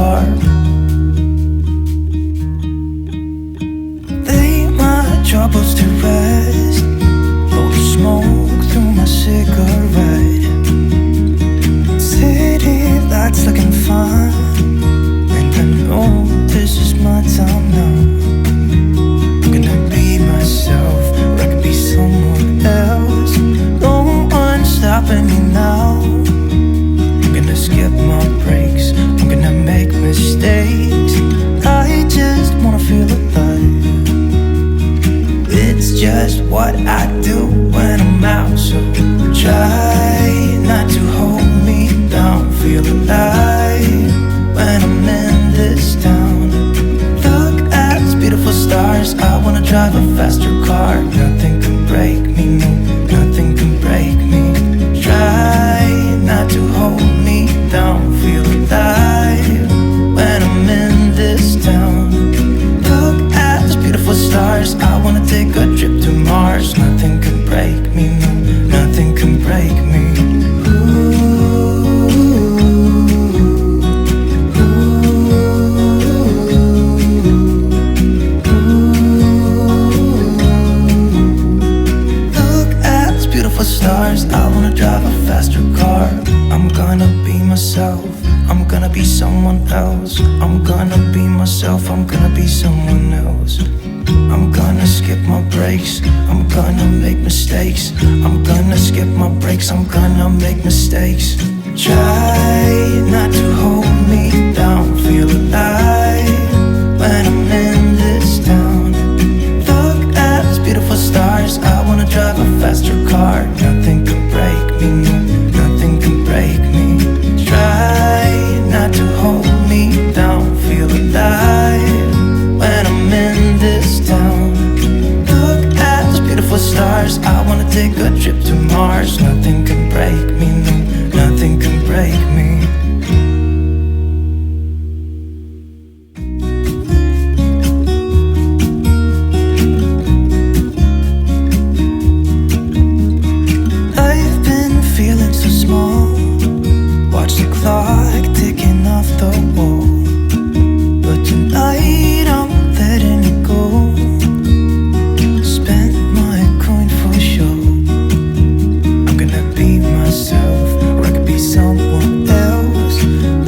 car. Lay my troubles to rest, blow the smoke through my cigarette. City lights looking fine, and I know this is my time now. I'm gonna be myself, or I could be someone else. No one's stopping me now. I'm gonna skip my breaks, I'm gonna make mistakes. I just wanna feel alive. It's just what I do when I'm out, so try not to hold me down. Feel alive when I'm in this town. Look at these beautiful stars, I wanna drive a faster car. Nothing can break me, no, nothing can break me. Try not to hold me down. Feel alive when I'm in this town. Look at these beautiful stars, I wanna take a trip to Mars. Nothing can break me, no, nothing can break me. Stars, I wanna drive a faster car. I'm gonna be myself, I'm gonna be someone else. I'm gonna be myself, I'm gonna be someone else. I'm gonna skip my breaks, I'm gonna make mistakes. I'm gonna skip my breaks, I'm gonna make mistakes. Try not to hold me down. Feel alive when I'm in this town. Look at these beautiful stars, I wanna drive a faster car. Nothing can break me, no, nothing can break me. Try not to hold me down. Feel alive when I'm in this town. Look at those beautiful stars, I wanna take a trip to Mars. Nothing can break me, no, nothing can break me. Clock ticking off the wall, but tonight I'm letting it go. Spend my coin for sure. I'm gonna be myself, or I could be someone else.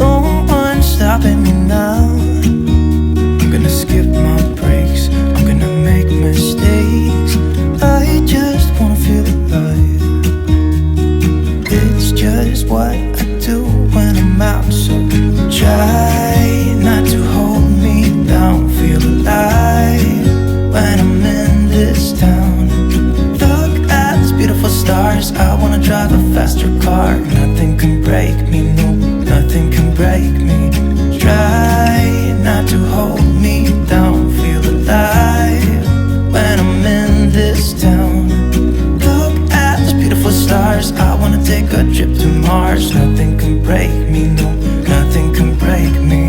No one's stopping me now. I'm gonna skip my breaks, I'm gonna make mistakes. I just wanna feel alive. It's just what I do when I'm out, so try not to hold me down. Feel alive when I'm in this town. Look at these beautiful stars, I wanna drive a faster car. Nothing can break me, no, nothing can break me. Try not to hold me down. Feel alive when I'm in this town. Look at these beautiful stars, I wanna take a trip to Mars. Nothing can break me, no, nothing can break me.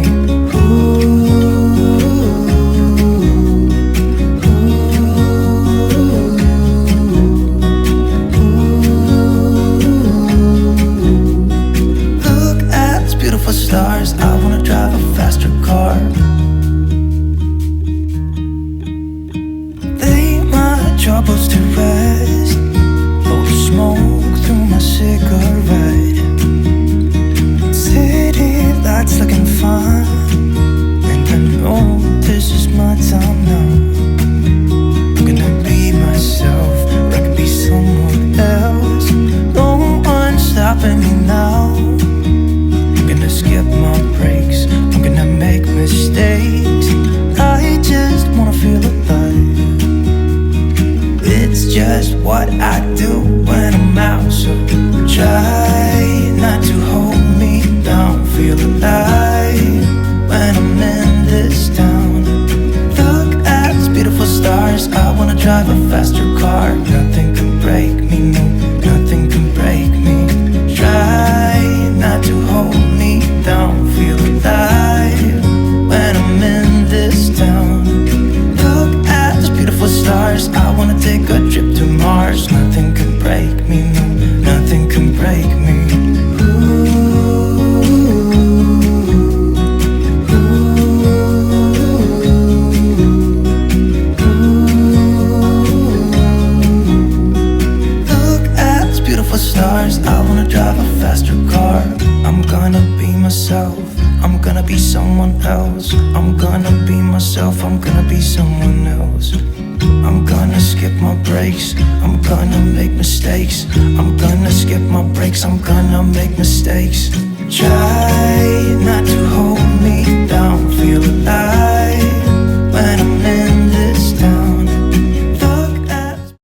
Look at these beautiful stars, I wanna drive a faster car. Lay my troubles to rest, blow the smoke through my cigarette. City lights looking fine, and I know this is my time now. I'm gonna be myself, or I could be someone else. No one's stopping me now. I'm gonna skip my breaks, I'm gonna make mistakes. I just wanna feel alive. It's just what I do when I'm out, so try not to hold me down. Feel alive when I'm in this town. Look at these beautiful stars, I wanna drive a faster car. Nothing can break me, no, nothing can break me. Try not to hold me down. Feel alive when I'm in this town. Look at these beautiful stars, I wanna take a trip to Mars. Nothing can break me, no, nothing can break me. Ooh. else. I'm gonna be myself, I'm gonna be someone else. I'm gonna skip my breaks, I'm gonna make mistakes. I'm gonna skip my breaks, I'm gonna make mistakes. Try not to hold